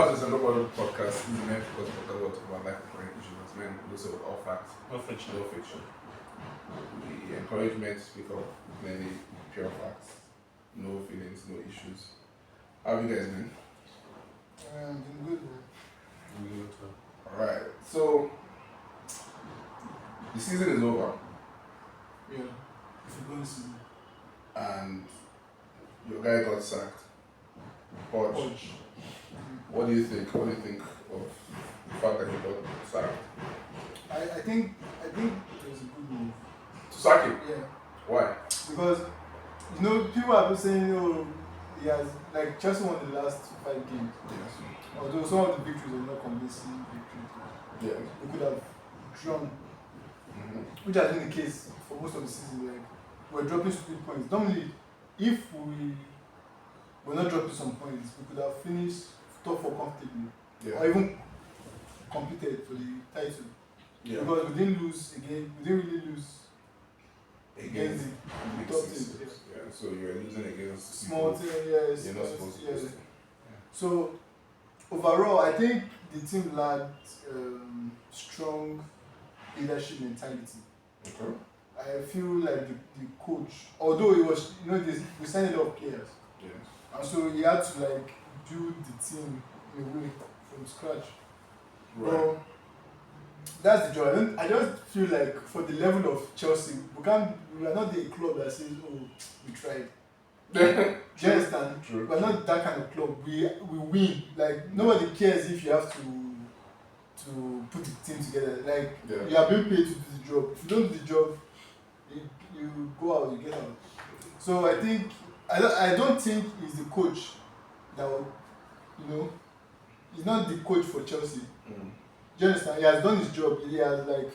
Welcome to the Central Podcast. This is meant because we talk about life and current issues. It's meant to do so with all facts, No fiction. no fiction. We encourage men to speak up mainly pure facts, no feelings, no issues. How have you guys been? Been good, man. Alright, so the season is over Yeah. If you're going to see and your guy got sacked. Podge. Podge. What do you think? What do you think of the fact that he got sacked? I think it was a good move. To sack him? Yeah. Why? Because people have been saying, oh, he has like Chelsea won the last 5 games. Yes. Although some of the victories are not convincing victories. Yeah. They could have drawn, which has been the case for most of the season. Like we're dropping stupid points. Normally, if we were not dropping some points, we could have finished top 4 comfortably, Yeah. or even competed for the title. Yeah. Because we didn't lose again. We didn't really lose Against the big top six. team. Yeah. So you're losing against Small people team, yes. you're not supposed to yes. lose. So overall, I think the team lacked strong leadership mentality. Okay. I feel like the coach, although it was, we signed a lot of players, Yes. and so he had to like build the team in a way from scratch. Right. But that's the joy. I just feel like for the level of Chelsea, we are not the club that says, oh, we tried. Do you understand? True. We're not that kind of club. We win. Like nobody cares if you have to put the team together. Like Yeah. you are being paid to do the job. If you don't do the job, you go out, you get out. So I think I don't think he's the coach that will, he's not the coach for Chelsea. Mm. Do you understand? He has done his job. He has like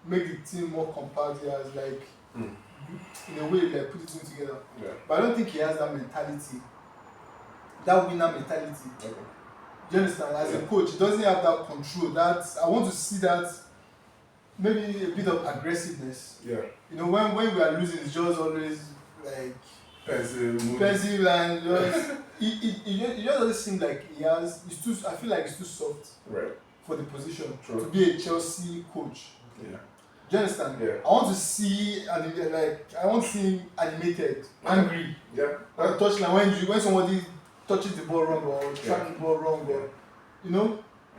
made the team more compact. He has like in a way like put the team together. Yeah. But I don't think he has that mentality, that winner mentality. Okay. Do you understand? As a coach, he doesn't have that control. That I want to see that maybe a bit of aggressiveness. Yeah. When we are losing, it's just always like Pensive. and just it just doesn't seem like he has. I feel like he's too soft Right. for the position True. to be a Chelsea coach. Yeah. Do you understand? Yeah. I want to see him animated, angry. Yeah. Like touchline when somebody touches the ball wrong or tracks the ball wrong or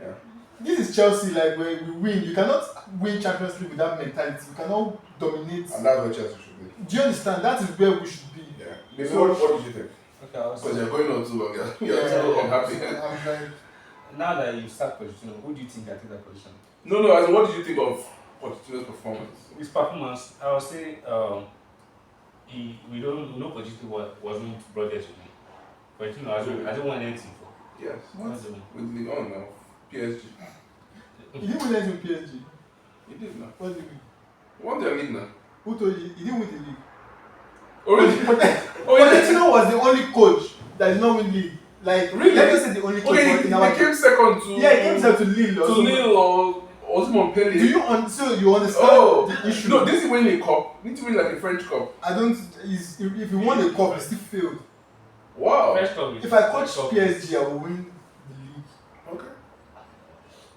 Yeah. This is Chelsea, like where we win. You cannot win Champions League with that mentality. You cannot dominate. And that's what Chelsea should be. Do you understand? That is where we should be. Yeah. Maybe So- what did you think? Okay, I was Because you're going on too long. You're too unhappy. I'm like, now that you start position, who do you think can take that position? No. As in, what did you think of Pochettino's performance? His performance, I would say, we know Pochettino wasn't brought there to win. Pochettino hasn't won anything for. Yes. Hasn't won. With League on now. PSG. he didn't win anything with PSG. He did now. What did he win? He won their league now. Who told you? He didn't win the league. Already? Pochettino was the only coach that did not win league. Like, Really? let me say the only coach. Okay, but he in our came second to. yeah, he came second to Lille. To Lille or was it Montpellier? Do you so you understand the issue? No, this is winning a cup. Need to win like a French cup. I don't. If you won a cup, he still failed. Wow. Fresh club is- If I coach fresh club. PSG, I will win the league. Okay.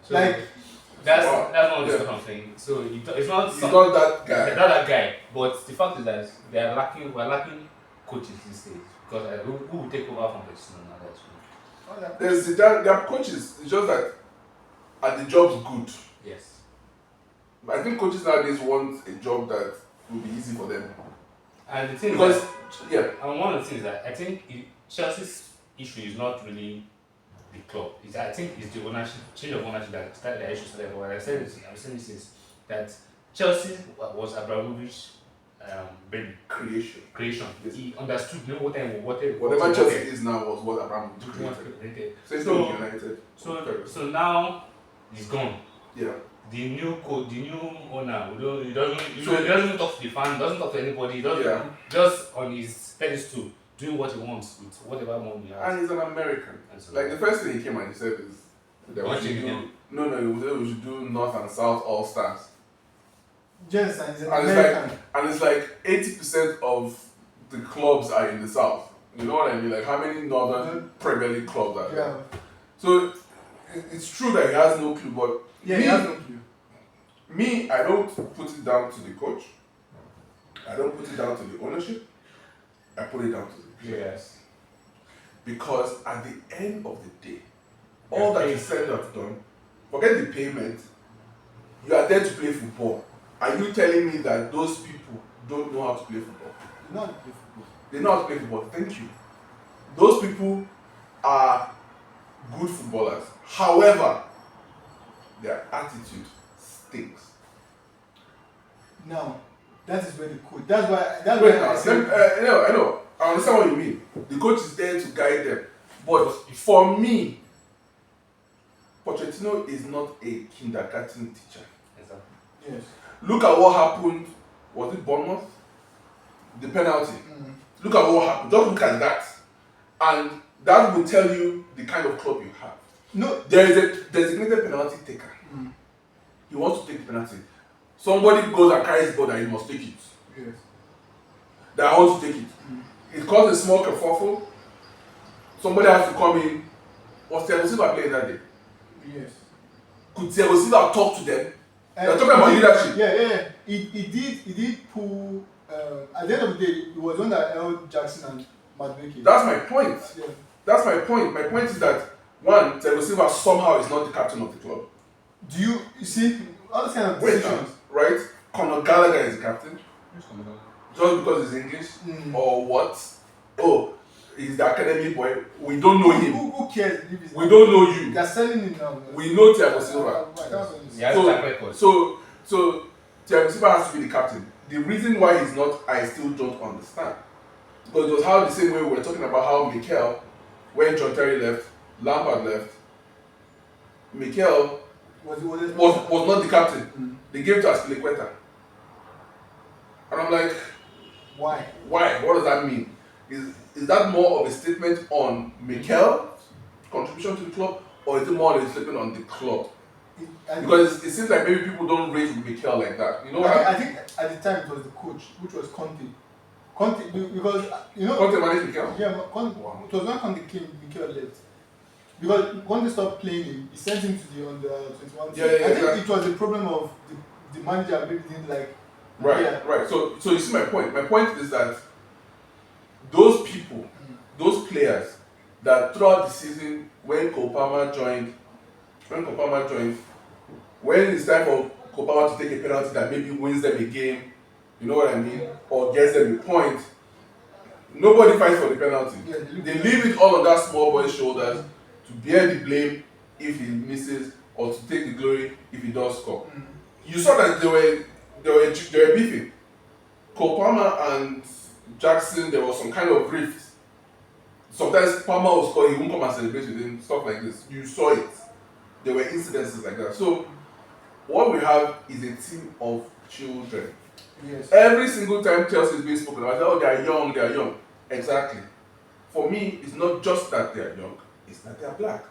So Like, that's Wow. one of the Yeah. stuff I'm saying. So it's not He's not that guy. Not that guy, but the fact is that we're lacking coaches these days because who will take over from Pochettino now? That's true. There are coaches. It's just that are the jobs good? Yes. But I think coaches nowadays want a job that will be easy for them. And the thing Because is that, and one of the things that I think Chelsea's issue is not really the club. I think it's the ownership, change of ownership that started the issue. So what I'm saying this is that Chelsea was Abramovich's baby creation. Yes. He understood Whatever Chelsea is now was what Abramovich created. Same thing with United. So now he's gone. Yeah. The new owner, he doesn't talk to the fan, doesn't talk to anybody, he doesn't just on his pedestal, doing what he wants with whatever money he has. And he's an American. So, Like the first thing he came and he said is that we should do, we should do North and South All Stars. Jensen is an And American. it's like 80% of the clubs are in the South. You know what I mean? Like how many Northern Premier League clubs are there? Yeah. So it's true that he has no clue, but Yeah, me, he has no clue. me, I don't put it down to the coach. I don't put it down to the ownership. I put it down to the players. Yes. Because at the end of the day, all that you said you have done, forget the payment, you are there to play football. Are you telling me that those people don't know how to play football? They know how to play football. They know how to play football. Thank you. Those people are good footballers. However, their attitude stinks. Now, that is where the coach. That's why. That's Wait, why I say. I know. I understand what you mean. The coach is there to guide them. But for me, Pochettino is not a kindergarten teacher. Exactly. Yes. Look at what happened. Was it Bournemouth? The penalty. Look at what happened. Just look at that. And that will tell you the kind of club you have. No. There is a designated penalty taker. He wants to take the penalty. Somebody goes and carries the ball and he must take it. Yes. That I want to take it. It caused a small kerfuffle. Somebody has to come in. Was Thiago Silva playing that day? Yes. Could Thiago Silva talk to them? They're talking about leadership. Yeah. He did pull. At the end of the day, it was one that held Jackson and Madueke. That's my point. Yeah. That's my point. My point is that one, Thiago Silva somehow is not the captain of the club. Do you see all these kind of Wait, decisions? right? Conor Gallagher is the captain. Who's coming down? Just because he's English or what? Oh, he's the academy boy. We don't know him. Who cares if he's We don't know you. They're selling him now. We know Thiago Silva. He has a track record. So Thiago Silva has to be the captain. The reason why he's not, I still don't understand. Because it was how the same way we were talking about how Mikel, when John Terry left, Lampard left, Mikel was not the captain. They gave it to Aspilicueta. And I'm like, why? What does that mean? Is that more of a statement on Mikel's contribution to the club, or is it more of a statement on the club? Because it seems like maybe people don't rate Mikel like that. You know what? I think at the time it was the coach, which was Conte. Because you know. Conte managed Mikel? Yeah, Conte. It was when Conte came, Mikel left. Because Conte stopped playing him, he sent him to the under 21 team. I think it was a problem of the manager maybe didn't like. Right. So you see my point. My point is that those people, those players that throughout the season, when Kopama joined, when it's time for Kopama to take a penalty that maybe wins them a game, you know what I mean, or gets them a point, nobody fights for the penalty. Yeah, they leave it all on that small boy's shoulders to bear the blame if he misses, or to take the glory if he does score. You saw that they were beefing. Kopama and Jackson, there was some kind of rift. Sometimes Palmer will score, he won't come and celebrate with him, stuff like this. You saw it. There were incidences like that. So what we have is a team of children. Yes. Every single time Chelsea is being spoken about, oh, they are young. Exactly. For me, it's not just that they are young, it's that they are black.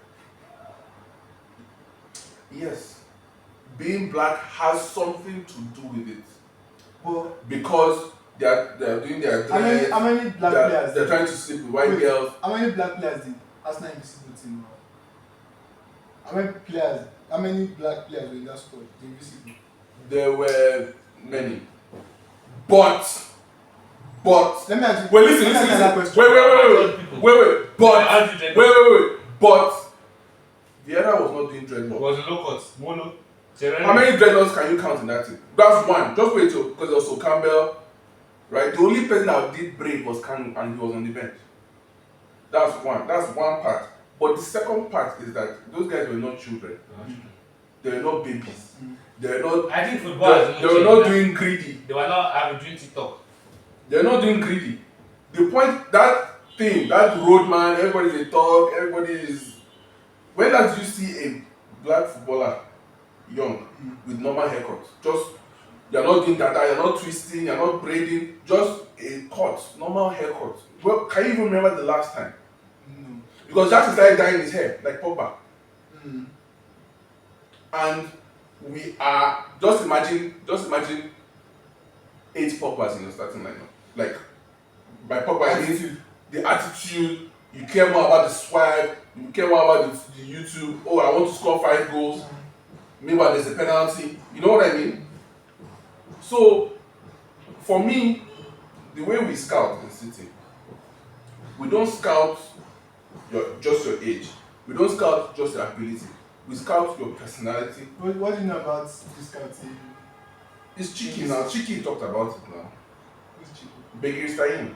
Yes, being black has something to do with it. Well, because they are doing their dreads, how many black players? They're trying to sleep with white girls. How many black players did Arsenal invisible team? How many black players were in that squad? Invisible. There were many. But let me ask you. Wait, listen. Wait. But Vieira was not doing dreadlocks. It was a low cut. Mono. How many dreadlocks can you count in that team? That's one. Just wait till, because also Campbell, right? The only person that did break was Kanu, and he was on the bench. That's one part. But the second part is that those guys were not children. They were not babies. They were not. I think football. They were not doing greedy. They were not doing TikTok. They're not doing greedy. The point, that roadman, everybody's a talk, everybody is. When last you see a black footballer young with normal haircut? Just, you're not doing that, you're not twisting, you're not braiding, just a cut, normal haircut. Well, can you even remember the last time? No. Because Jackson started dyeing his hair like Pogba. And we are, just imagine 8 Pogbas in your starting lineup. Like, by Pogba I mean the attitude, You care more about the swag. You care more about the YouTube. Oh, I want to score 5 goals. Meanwhile, there's a penalty. You know what I mean? So, for me, the way we scout in City, we don't scout just your age. We don't scout just your ability. We scout your personality. What do you know about this scouting? It's cheeky now. Cheeky talked about it now. Who's cheeky? Begir Stein.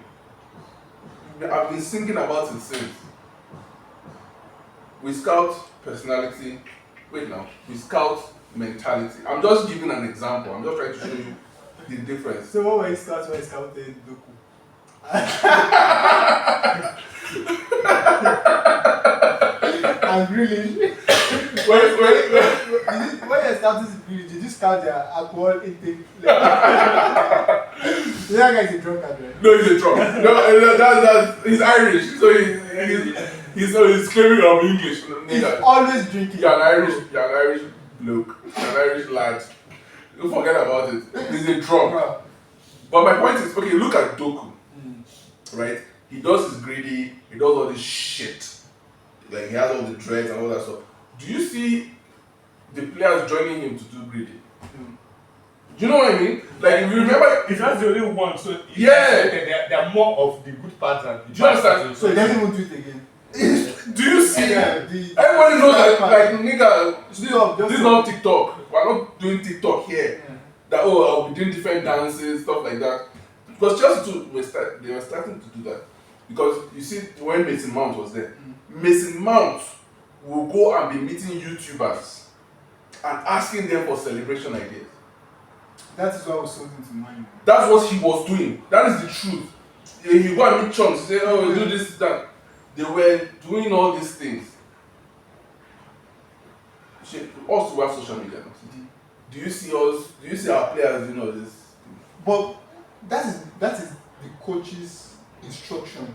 I've been thinking about it since. We scout personality. Wait now. We scout mentality. I'm just giving an example. I'm just trying to show you the difference. So what were you scouting when you scouted Doku? And really, Wait. when you scouted Grealish, did you scout their alcohol intake? That guy is a drunkard, right? No, he's a drunk. No, he's Irish, so he's claiming I'm English. He's always drinking. You're an Irish bloke. You're an Irish lad. Don't forget about it. He's a drunk. Bruh. But my point is, okay, look at Doku, right? He does his greedy. He does all this shit. Like he has all the dreads and all that stuff. Do you see the players joining him to do greedy? Do you know what I mean? Like if you remember, If that's the only one, so Yeah. there are more of the good parts than the Do you understand? bad So he parts. doesn't even do it again. do you see? Yeah, Everybody knows that, like, nigga, this just- is not TikTok. We're not doing TikTok here. Yeah. That, oh, I'll be doing different dances, stuff like that. Because Chelsea too, they were starting to do that. Because you see, when Mason Mount was there, Mason Mount will go and be meeting YouTubers and asking them for celebration ideas. That is what was sold into mind. That's what he was doing. That is the truth. You go and meet chunks, say, oh, do this, that. They were doing all these things. Shit, us who have social media now. Do you see us? Do you see our players doing all this? But that is the coach's instruction.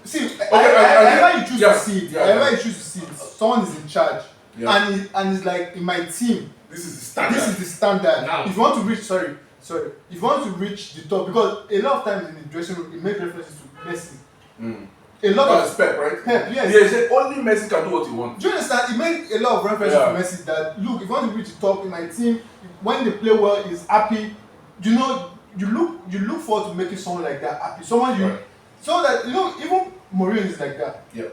See, whenever you choose to see it, whenever you choose to see it, someone is in charge, and it's like in my team. This is the standard. This is the standard. Now. If you want to reach, if you want to reach the top, because a lot of times in the dressing room, it makes references to Messi. A lot That's of Pep, right? Pep, yes. Yeah, he said only Messi can do what he wants. Do you understand? It made a lot of references to Messi that look, if you want to reach the top in my team, when they play well, is happy. You know, you look forward to making someone like that happy. Someone you, so that you know, even Mourinho is like that. Yeah.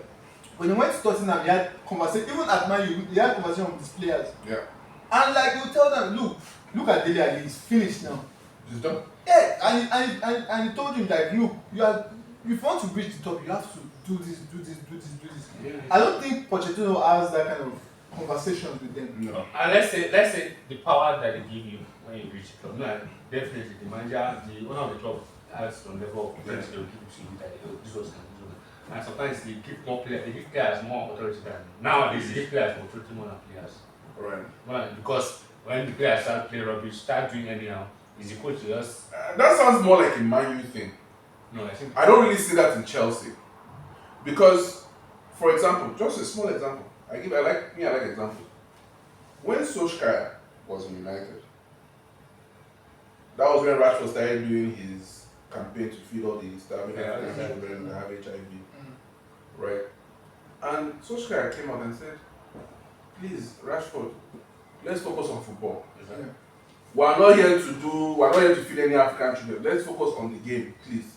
When he went to Tottenham, he had conversation. Even at Man U, he had conversation with his players. Yeah. And like he would tell them, look at Dele Alli, he's finished now. He's done. Yeah, and he told him like, look, if you want to reach the top, you have to do this. Yeah. I don't think Pochettino has that kind of conversations with them. No. And let's say the power that they give you when you reach the club. No, definitely the manager, the owner of the club has some level of authority. They will give you that this was and sometimes they give players more authority than nowadays. They give players more authority more than players. Right. Well, because when the players start playing rubbish, start doing anyhow, is the coach just That sounds more like a Man U thing. no? I think I don't really see that in Chelsea. Because, for example, just a small example. I like example. When Solskjaer was in United, that was when Rashford started doing his campaign to feed all the starving African children that have HIV. Right? And Solskjaer came out and said, please, Rashford, let's focus on football. exactly. We're not here to feed any African children. Let's focus on the game, please.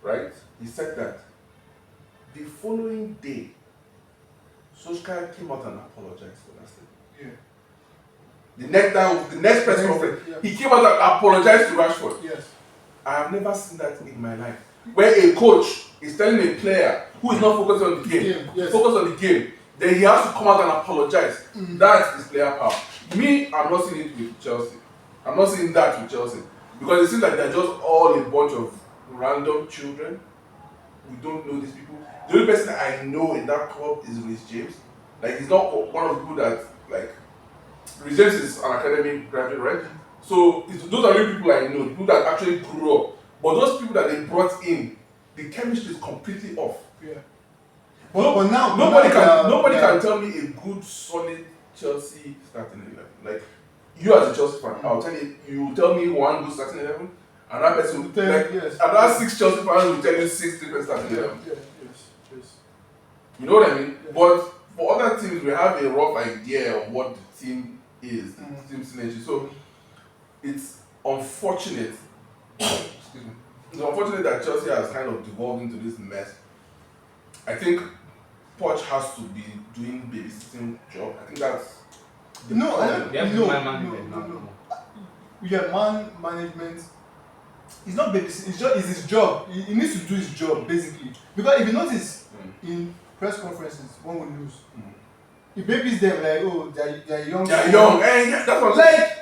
Right? He said that. The following day, Solskjaer came out and apologized for that statement. Yeah. The next press conference, Yeah. he came out and apologized to Rashford. Yes. I have never seen that in my life. Where a coach is telling a player who is not focused on the game, Yes. focus on the game, then he has to come out and apologize. That is player power. Me, I'm not seeing it with Chelsea. I'm not seeing that with Chelsea. Because it seems like they're just all a bunch of random children. We don't know these people. The only person I know in that club is Reece James. Like, he's not one of the people that, like, Reece James is an academic graduate, right? So those are the people I know, people that actually grew up. But those people that they brought in, the chemistry is completely off. Yeah. But now Nobody can tell me a good, solid Chelsea starting 11. Like, you as a Chelsea fan, I'll tell you, you tell me one good starting 11, and that person will Tell- like, yes. another 6 Chelsea fans will tell you 6 different starting 11. Yeah. You know what I mean? But for other teams, we have a rough idea of what the team is, the team synergy. So it's unfortunate. Excuse me. It's unfortunate that Chelsea has kind of devolved into this mess. I think Poch has to be doing babysitting job. I think that's No, I don't. They have No, man no, management no, now. no. Yeah, man management. It's not babysitting. It's his job. He needs to do his job basically. Because if you notice in press conferences, one will lose. He babies them like, oh, they're young. They're young. Yeah, that's what I'm Like,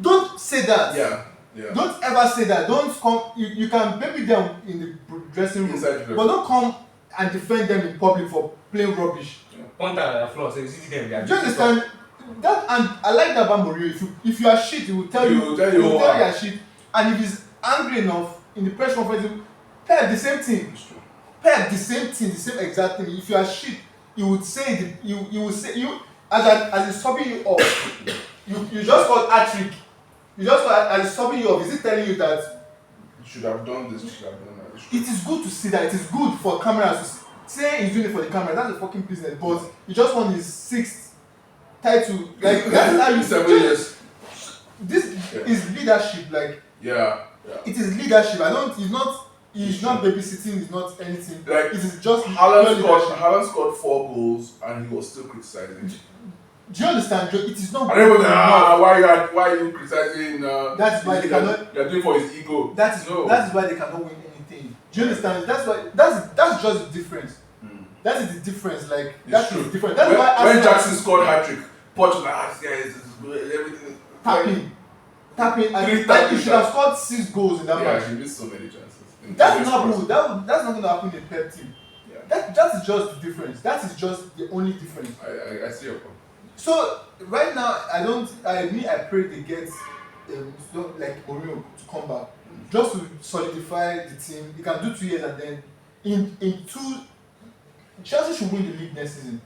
don't say that. Yeah. Don't ever say that. Don't come. You can baby them in the dressing room, Inside the but don't come and defend them in public for playing rubbish. Point out their flaws, so you see them. They are Do you understand that? And I like that about Mourinho. If you are shit, he will tell you. He will tell you are shit. And if he's angry enough in the press conference, he will tell the same thing. Tell the same thing, the same exact thing. If you are shit, he would say it. You will say you as he's subbing you off. You just got hat-trick. You just got as he's subbing you off. Is he telling you that You should have done this, you should have done that. it is good to see that? It is good for cameras to say he's doing it for the camera. That's the fucking business. But he just won his 6th title. Like that's how you 7 years. This is leadership. Like Yeah. it is leadership. He's not babysitting. He's not anything. Like, it is just Haaland scored 4 goals and he was still criticizing. Do you understand? It is not. And everyone, why are you criticizing? That's why they cannot. You're doing for his ego. That is why they cannot win anything. Do you understand? That's just the difference. That is the difference. Like that's the difference. That's why when Jackson scored hat-trick, Poch was like, this is good, everything. Tapping. And he should have scored 6 goals in that match. Yeah, he missed so many chances. That's not good. That's not going to happen in a pep team. Yeah. That is just the difference. That is just the only difference. I see your point. So right now, I pray they get like Mourinho to come back, just to solidify the team. He can do 2 years and then in 2, Chelsea should win the league next season.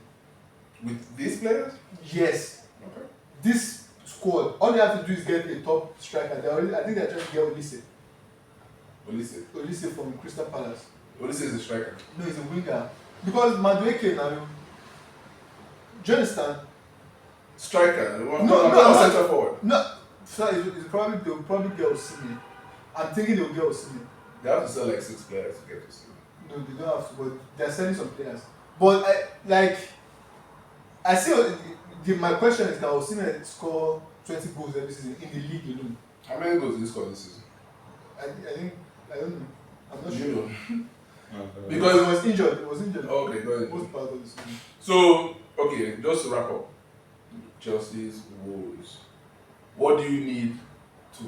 With these players? Yes. Okay. This squad, all they have to do is get a top striker. I think they're trying to get Olise from Crystal Palace. Olise is a striker. No, he's a winger. Because Madueke now, do you understand? Striker? No, Centre forward. No, so they'll probably get Osimhen. I'm thinking they'll get Osimhen. They have to sell like 6 players to get Osimhen. No, they don't have to, but they're selling some players. But I see. My question is, can Osimhen score 20 goals every season in the league alone? How many goals did he score this season? I don't know. I'm not sure. You know. Because he was injured. Okay, go ahead. Most part of the season. So, okay, just to wrap up, Chelsea's woes. What do you need to?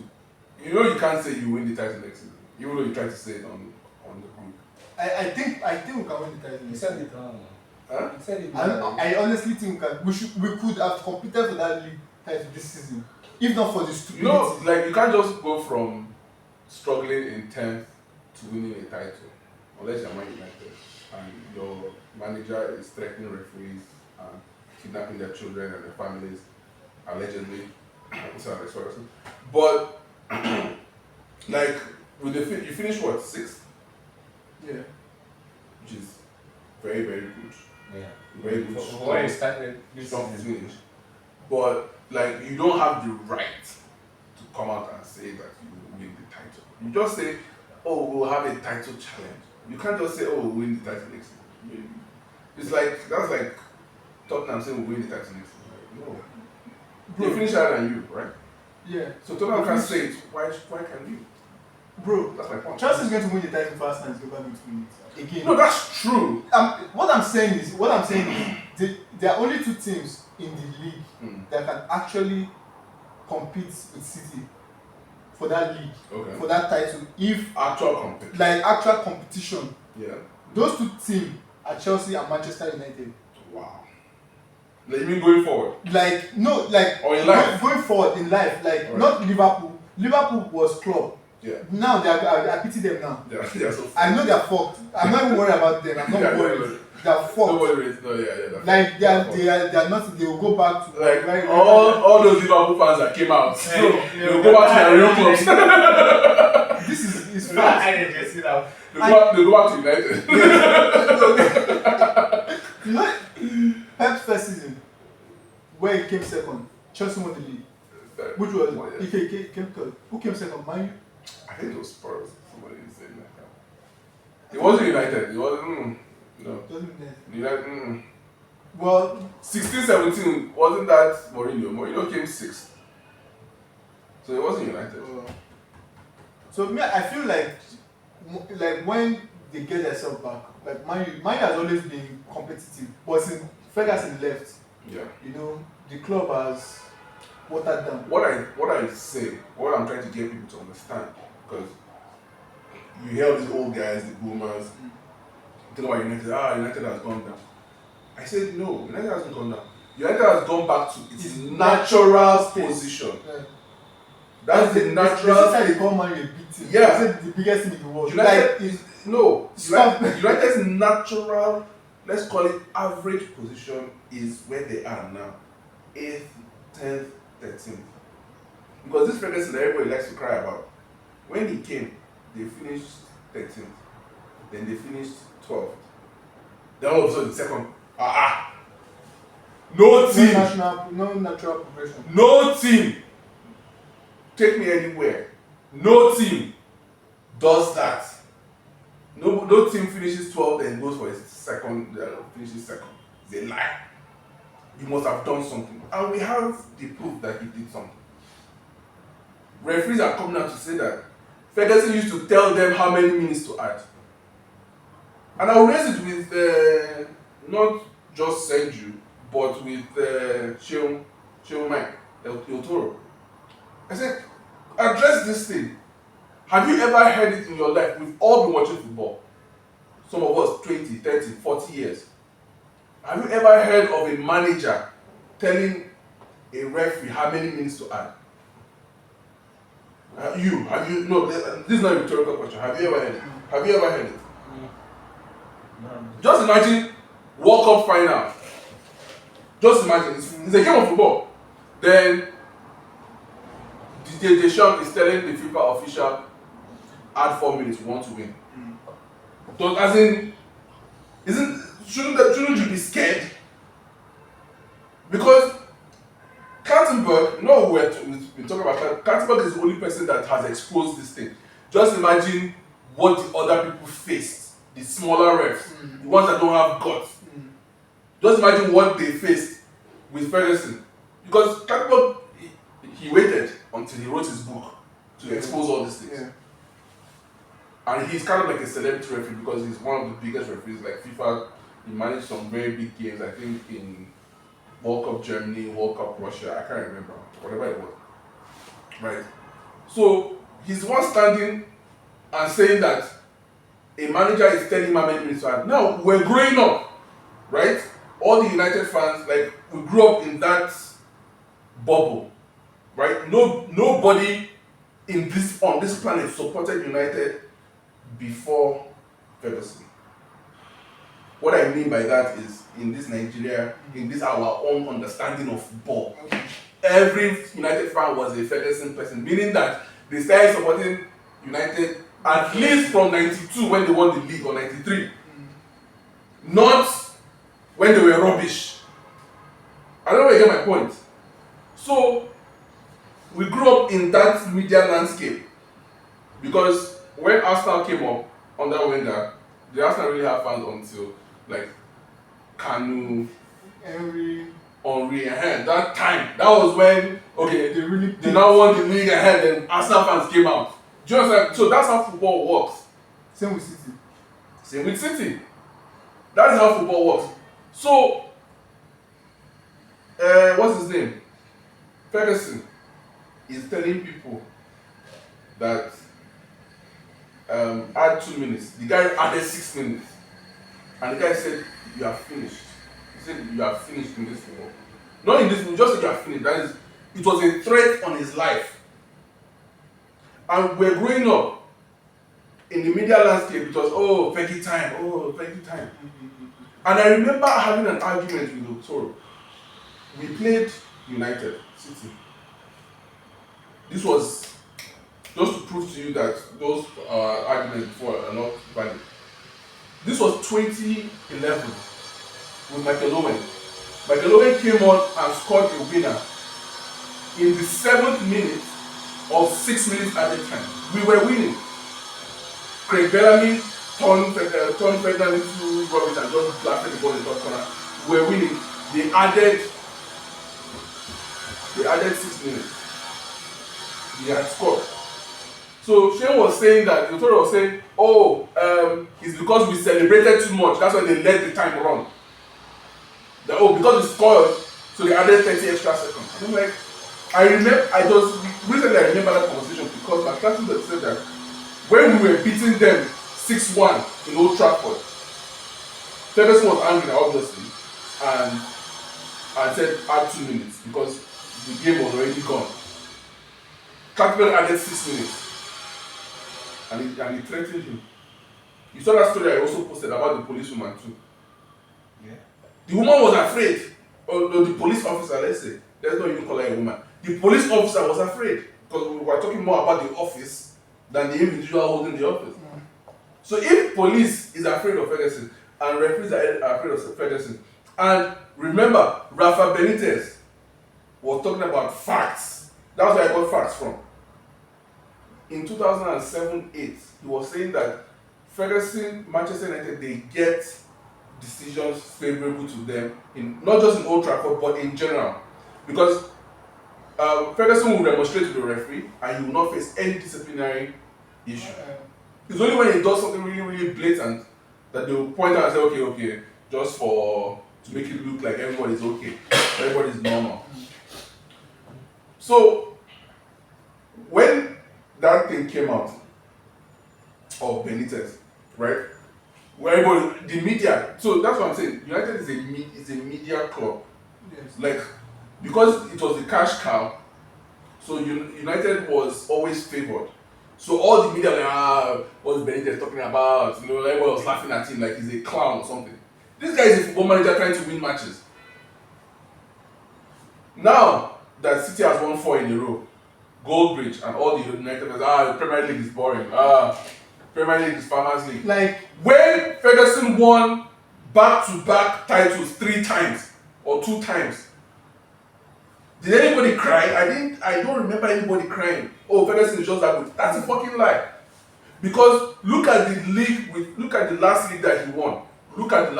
You can't say you win the title next season, even though you try to say it on the group. I think we can win the title. You said it wrong. Huh? You said it I honestly think we could have competed for that league title this season, if not for the stupidity. Like you can't just go from struggling in 10th to winning a title, unless you're Man United and your manager is threatening referees and kidnapping their children and their families, allegedly. Sir Alex Ferguson. But like with you finish what, 6th? Yeah. Which is very, very good. Yeah. Very good. For where it started, Strong finish. But like you don't have the right to come out and say that you will win the title. You just say, oh, we'll have a title challenge. You can't just say, oh, we'll win the title next season. It's like that's like Tottenham saying we'll win the title next season. No. They finish higher than you, right? Yeah. So Tottenham can say it. Why can you? Bro, That's my point. Chelsea is going to win the title first and it's going to win it again. No, that's true. What I'm saying is there are only 2 teams in the league that can actually compete with City for that league, for that title. If Actual competition. like actual competition, Yeah. those 2 teams are Chelsea and Manchester United. Wow. Like, you mean going forward? Like no, like Or in life? going forward in life, like not Liverpool. Liverpool was club. Yeah. Now I pity them now. Yeah, so I know they're fucked. I'm not even worried about them. I'm not worried. They're fucked. Nobody no, yeah. Like they are not. They will go back to like all those Liverpool fans that came out. So they will go back to their real clubs. This is I fast. didn't just see that. They go back to United. You know, Pep's first season, where he came second, Chelsea won the league. Which was he came third. Who came second? Man U? I think it was Spurs. Somebody said like that. It wasn't United. It wasn't. No. Doesn't mean anything. United. Well, 16-17 wasn't that Mourinho? Mourinho came sixth. So it wasn't United. So me, I feel like when they get themselves back, like Man U has always been competitive, but since Ferguson left, Yeah. you know, the club has watered down. What I'm trying to get people to understand, because you hear all these old guys, the boomers, talk about United. United has gone down. I said no, United hasn't gone down. United has gone back to its natural position. Yeah. That's the natural. That's they call Man U a big team. Yeah. They said the biggest team in the world. United Stop. United's natural, let's call it average position, is where they are now, 8th, 10th, 13th. Because this Ferguson that everybody likes to cry about, when he came, they finished 13th, then they finished 12th, then all of a sudden second. No team, No natural progression. no team, take me anywhere, no team does that. No team finishes 12th and goes for his second, finishes second. It's a lie. You must have done something. And we have the proof that he did something. Referees are coming out to say that Ferguson used to tell them how many minutes to add. And I'll raise it with not just Sergio, but with Sheung Mike, El Toro. I said, address this thing. Have you ever heard it in your life? We've all been watching football. Some of us 20, 30, 40 years. Have you ever heard of a manager telling a referee how many minutes to add? No, this is not a rhetorical question. Have you ever heard it? Have you ever heard it? Just imagine World Cup final. Just imagine, it's a game of football. Then Didier Deschamps is telling the FIFA official, add 4 minutes, we want to win. So, as in, shouldn't you be scared? Because Kattenberg, we've been talking about Kattenberg is the only person that has exposed this thing. Just imagine what the other people faced, the smaller refs, the ones that don't have guts. Just imagine what they faced with Ferguson. Because Kattenberg, he waited until he wrote his book to expose all these things. Yeah. And he's kind of like a celebrity referee because he's one of the biggest referees. Like FIFA, he managed some very big games. I think in World Cup Germany, World Cup Russia, I can't remember, whatever it was. Right? So he's the one standing and saying that a manager is telling him how many minutes to add. Now we're growing up, right? All the United fans, like, we grew up in that bubble, right? Nobody on this planet supported United before Ferguson. What I mean by that is, in this Nigeria, in this our own understanding of football, every United fan was a Ferguson person, meaning that they started supporting United at least from 92 when they won the league, or 93. Not when they were rubbish. I don't know where you get my point. So, we grew up in that media landscape because when Arsenal came up under Wenger, the Arsenal really had fans until like Kanu, Henry ahead. That time, that was when they now won the league ahead, and Arsenal fans came out. Just like, so that's how football works. Same with City. Same with City. That is how football works. So, what's his name? Ferguson is telling people that add 2 minutes. The guy added 6 minutes. And the guy said, you are finished. He said, you are finished in this football. Not in this football, just said you are finished. That is, it was a threat on his life. And we're growing up in the media landscape. It was, Fergie Time, Fergie Time. And I remember having an argument with Toro. We played United City. This was just to prove to you that those arguments before are not valid. This was 2011. with Michael Owen. Michael Owen came on and scored a winner in the 7th minute of 6 minutes added time. We were winning. Craig Bellamy turned Ferdinand into rubbish and just blasted the ball in the top corner. We were winning. They added 6 minutes. He had scored. So Shane was saying that, the author was saying, it's because we celebrated too much, that's why they let the time run. That, because we scored, so they added 30 extra seconds. And I'm like, recently I remember that conversation because my classmate said that when we were beating them 6-1 in Old Trafford, Ferguson was angry obviously and said add 2 minutes because the game was already gone. Campbell added 6 minutes and he threatened him. You saw that story I also posted about the policewoman too. Yeah. The woman was afraid. Or no, the police officer, let's not even call her a woman. The police officer was afraid because we were talking more about the office than the individual holding the office. Mm. So if police is afraid of Ferguson and referees are afraid of Ferguson, and remember, Rafa Benitez was talking about facts. That's where I got facts from. In 2007-8, he was saying that Ferguson, Manchester United, they get decisions favorable to them, in not just in Old Trafford, but in general. Because Ferguson will demonstrate to the referee and he will not face any disciplinary issue. It's only when he does something really, really blatant that they will point out and say, okay, just to make it look like everybody's okay, everybody's normal. So, when that thing came out of Benitez, right? Where everybody, the media, so that's what I'm saying. United is a media club. Yes. Like, because it was a cash cow, so United was always favored. So all the media like, what's Benitez talking about? Everybody was laughing at him like he's a clown or something. This guy is a football manager trying to win matches. Now that City has won 4 in a row, Goldbridge and all the United fans, the Premier League is boring. Premier League is Farmers League. Like when Ferguson won back-to-back titles 3 times or 2 times, did anybody cry? I don't remember anybody crying. Oh, Ferguson is just that good. That's a fucking lie. Because look at the last league that he won. Look at the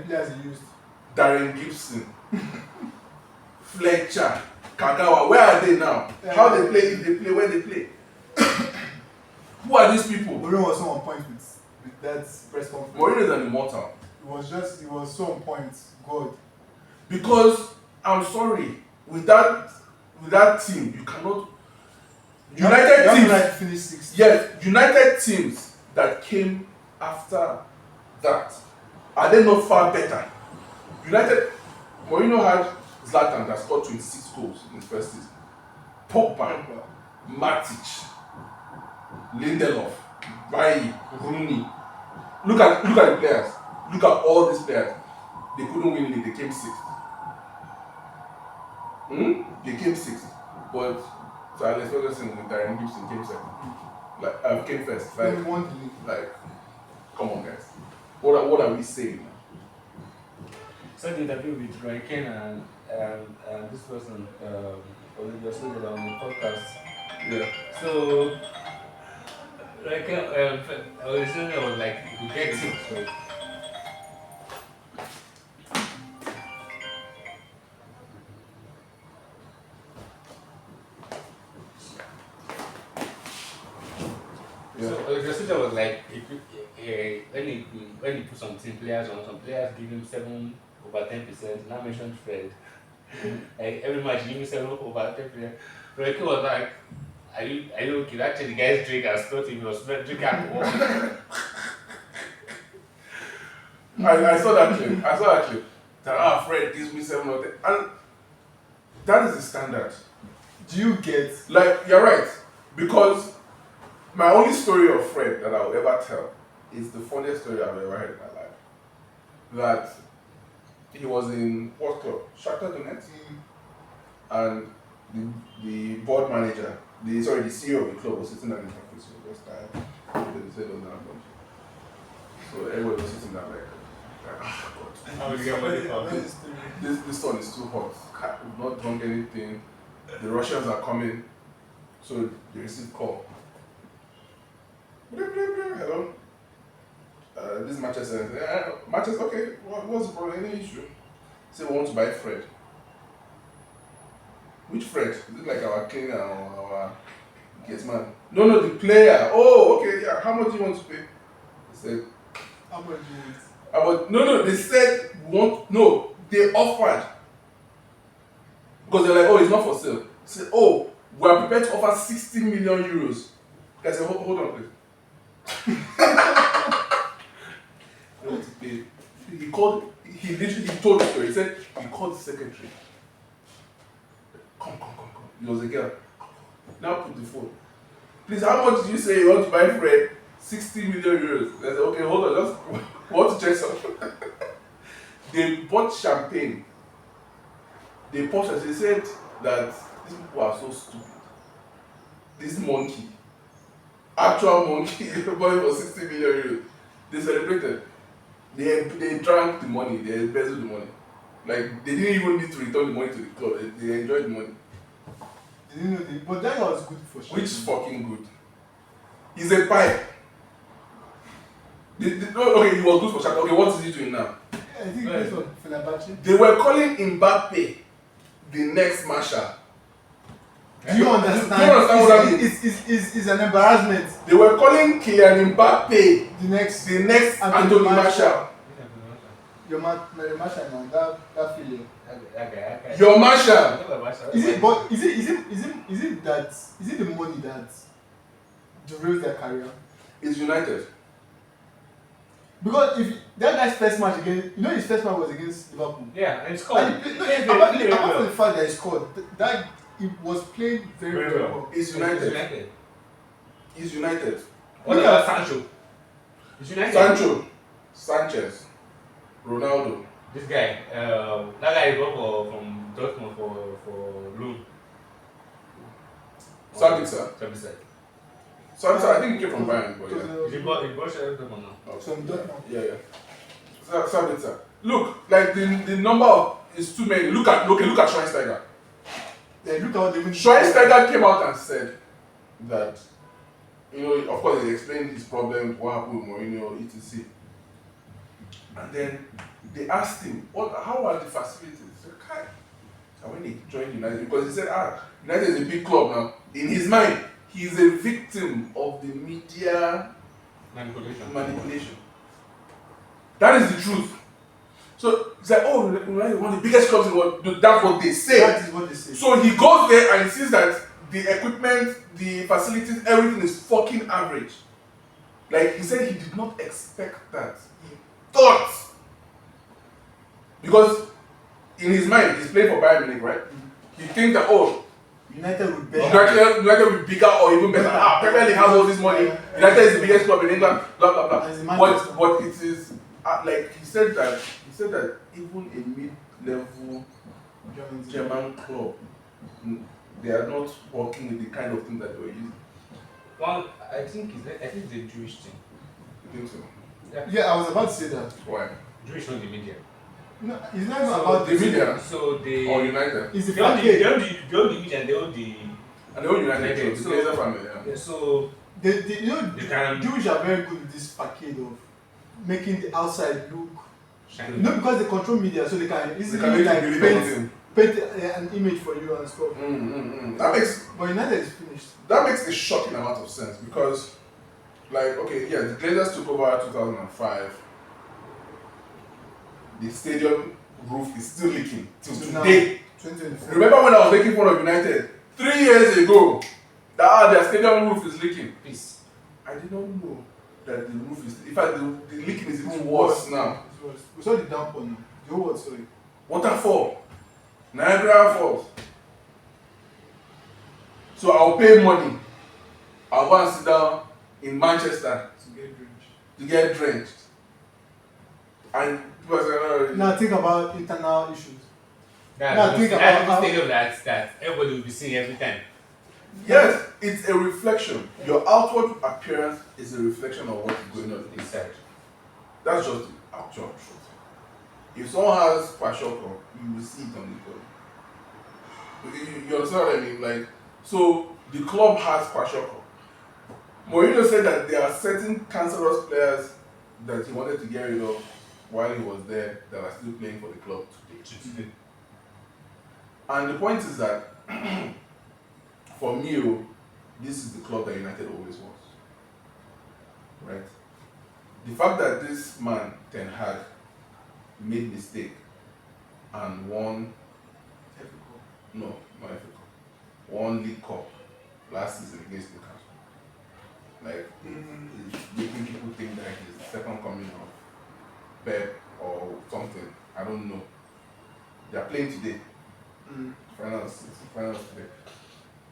players he used. Darren Gibson, Fletcher, Kagawa. Where are they now? How they play? If they play, where they play? Who are these people? Mourinho was so on point with that press conference. Mourinho is an immortal. It was so on point. God. Because I'm sorry, with that team, you cannot. United finish 6th. Yes, United teams that came after that, are they not far better? United, Mourinho had Zlatan that scored 26 goals in his first season. Pogba, Matic, Lindelof, Bailly, Rooney. Look at the players. Look at all these players. They couldn't win league. They came 6th. They came 6th. But Sir Alex Ferguson and Darren Gibson came 2nd. Came 1st. Like, come on, guys. What are we saying now? So the interview with Roy Kane and this person, Olivia Silva on the podcast. Yeah. So, like, Olivia was like, you get it. So. Yeah. So José was like, when he put some team players on, some players give him 7/10%. Now mentioned Fred. Like every match, give me 7/10%. Rocky was like, are you okay? Actually, the guy's drink and thought he was drinking alcohol. I saw that clip. That Fred gives me 7 or 10, and that is the standard. Do you get you're right, because my only story of Fred that I'll ever tell is the funniest story I've ever heard in my life. That he was in what club? Shakhtar Donetsk, and the board manager, the CEO of the club was sitting at his office. He was just tired. They said, so everybody was sitting down like, How will you get money from? This one is too hot. We've not drunk anything. The Russians are coming. So they receive call. Hello. This Manchester. Manchester, okay. What's the problem? Any issue? Say we want to buy Fred. Which Fred? Is it like our cleaner or our guest man? No, the player. Oh, okay, yeah. How much do you want to pay? They said. How much do you want? No, they said they offered. Because they're like, oh, it's not for sale. They said, oh, we are prepared to offer 60 million euros. I said, hold on, please. They want to pay. He literally told the story. He said, he called the secretary. Come. It was a girl. Now put the phone. Please, how much did you say you want to buy Fred? 60 million euros. I said, okay, hold on, just want to check something. They bought champagne. They bought champagne. They said that these people are so stupid. This monkey, actual monkey, bought for 60 million euros. They celebrated. They drank the money. They embezzled the money. Like, they didn't even need to return the money to the club. They enjoyed the money. They didn't know but that was good for sure. Which fucking good? He's a pipe. Okay, he was good for Shaq. Okay, what is he doing now? I think this was Fenerbahce. They were calling Mbappe the next Marshall. Do you understand? Do you understand what I mean? It's an embarrassment. They were calling Kylian Mbappe The next Anthony Marshall. Your Marshall, man, that feeling. Okay. Your Marshall. Is it the money that derails their career? It's United. Because if that guy's first match against, his first match was against Liverpool. Yeah, and it's called. Apart from the fact that he scored, that he was playing very well. It's United. It's United. What about Sancho? It's United. Sancho, Sanchez, Ronaldo. This guy, that guy got from Dortmund for loan. Sabitzer. I think he came from Bayern, but yeah. He bought Dortmund now. So Dortmund. Yeah. Sabitzer. Look, like the number of is too many. Look at Schweinsteiger. Yeah, look at what they win. Schweinsteiger came out and said that, of course, he explained his problem, what happened with Mourinho, etc. And then they asked him, how are the facilities? He said, "Kai." And when he joined United, because he said, United is a big club now. In his mind, he is a victim of the media manipulation. That is the truth. So he's like, United, one of the biggest clubs in the world. That's what they say. That is what they say. So he goes there and he sees that the equipment, the facilities, everything is fucking average. Like he said, he did not expect that. He thought, because in his mind, he's playing for Bayern Munich, right? Mm-hmm. He thinks that United would better. United will be bigger or even better. Premier League has all this money. United is the biggest club in England. Blah blah blah. But it is like he said that even a mid-level German club, they are not working with the kind of thing that they were using. Well, I think it's a Jewish thing. You think so? Yeah, I was about to say that. Why? Jewish not the media. No, it's not even about the media. So they or United. It's the they own package. the media and they own the. And they own United. United, So the Glazer family. Yeah, so The Jewish are very good with this package of making the outside look. shiny. Because they control media, so they can easily make paint an image for you and stuff. But United is finished. That makes a shocking amount of sense because, the Glazers took over 2005. The stadium roof is still leaking till today. 2024. Remember when I was making fun of United 3 years ago? That their stadium roof is leaking. Please. I did not know that the roof is. In fact, the leaking is even worse now. We saw the downpour now. The whole world saw it. Waterfall, Niagara Falls. So I'll pay money. I'll go and sit down in Manchester to get drenched. And people say, now think about internal issues. That's the stadium that everybody will be seeing every time. Yes, it's a reflection. Your outward appearance is a reflection of what's going on inside. That's just the actual truth. If someone has kwashiorkor, you will see it on the club. You understand what I mean? Like, so the club has kwashiorkor. Mourinho said that there are certain cancerous players that he wanted to get rid of while he was there that are still playing for the club today. And the point is that for me, this is the club that United always was. Right? The fact that this man, Ten Hag, made mistake and won not FA Cup, won League Cup last season against Newcastle. Like, it's making people think that he's the second coming of Pep or something. I don't know. They are playing today. Finals today.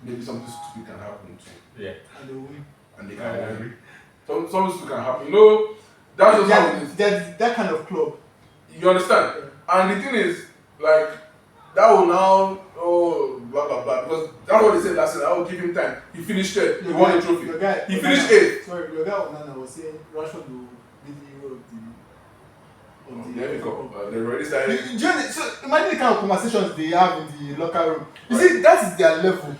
Maybe something stupid can happen too. Yeah. And they win. And they can win. Something stupid can happen. No, that's just how it is. There's that kind of club. You understand? Yeah. And the thing is, like, that will now, blah blah blah. Because that's what they said last season. I will give him time. He finished third. He won the trophy. He finished 8th. Sorry, your guy Onana was saying Rashford will be the hero of the FA Cup. They already started. So imagine the kind of conversations they have in the locker room. You see, that is their level.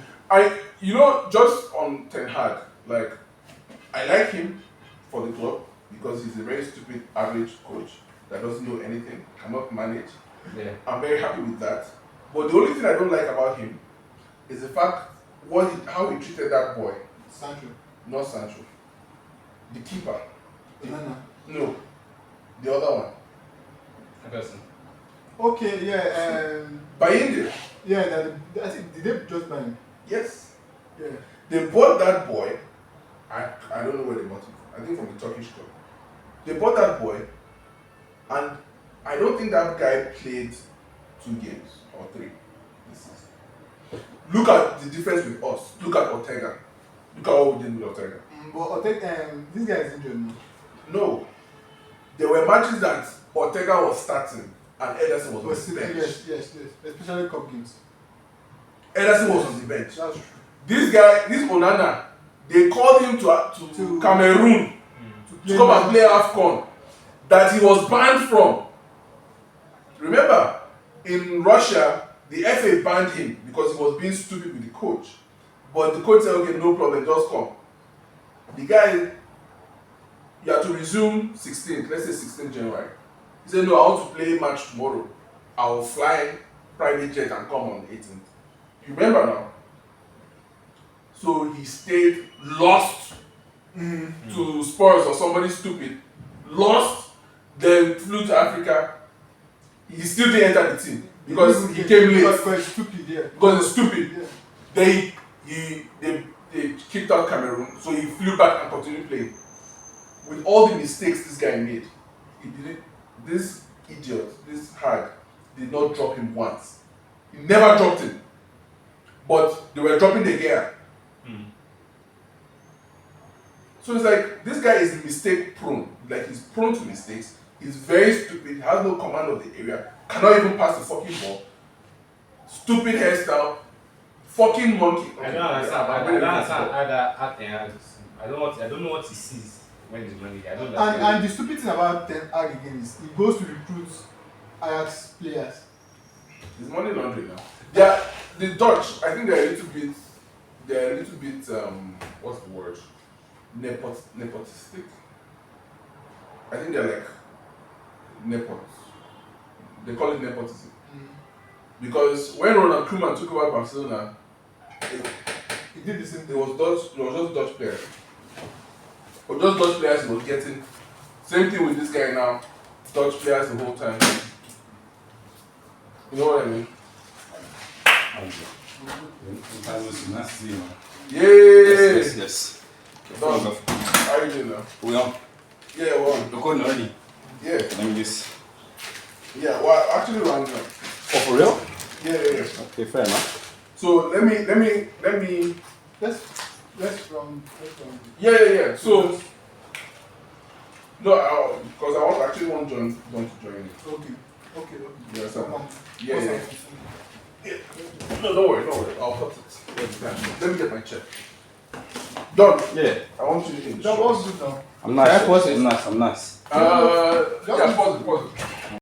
Just on Ten Hag, like, I like him for the club because he's a very stupid average coach that doesn't know anything, cannot manage. Yeah. I'm very happy with that. But the only thing I don't like about him is the fact how he treated that boy. Sancho. Not Sancho. The keeper. Onana. No. The other one. Ferguson. Okay, yeah. Bayinde. Yeah, I think did they just buy him? Yes. Yeah. They bought that boy. I don't know where they bought him from. I think from the Turkish club. They bought that boy, and I don't think that guy played 2 games or 3 this season. Look at the difference with us. Look at Ortega. Look at what we did with Ortega. But Ortega, this guy is injured now. No. There were matches that Ortega was starting and Ederson was on the bench. Yes. Especially cup games. Ederson was on the bench. That's true. This guy, this Onana, they called him to Cameroon to come and play AFCON that he was banned from. Remember, in Russia, the FA banned him because he was being stupid with the coach. But the coach said, okay, no problem, just come. The guy, you have to resume 16th, let's say 16th January. He said, no, I want to play a match tomorrow. I will fly private jet and come on the 18th. You remember now? So he stayed, lost to Spurs or somebody stupid, lost, then flew to Africa. He still didn't enter the team because he came late. Because he's stupid, yeah. Because he's stupid. Yeah. Then they kicked out Cameroon, so he flew back and continued playing. With all the mistakes this guy made, this idiot, this hag, did not drop him once. He never dropped him. But they were dropping the gear. So it's like, this guy is mistake prone. Like, he's prone to mistakes. He's very stupid, has no command of the area, cannot even pass the fucking ball. Stupid hairstyle, fucking monkey. I don't understand. I don't know what he sees when he's running. I don't understand. And the stupid thing about Ten Hag again is he goes to recruit Ajax players. It's money laundering now. The Dutch, I think they're a little bit, what's the word? Nepotistic. I think they're like nepots. They call it nepotism. Because when Ronald Koeman took over Barcelona, He did the same it thing. was just Dutch players. But those Dutch players he was getting. Same thing with this guy now. Dutch players the whole time. You know what I mean? Yeah. Yes. Done. How are you doing now? We on? Yeah, well, Recording already. yeah. Let me just. Yeah, well, actually, around now. Oh, for real? Yeah. Okay, fair enough. So let me. Let's from Yeah. So no, because I actually want John to join it. Okay. Yeah, so, Yeah. yeah. No, don't worry. I'll cut it. Let me get my check. John, Yeah. I want you to. That was good now. I'm nice. Can I pause it? I'm nice. Yeah, pause it.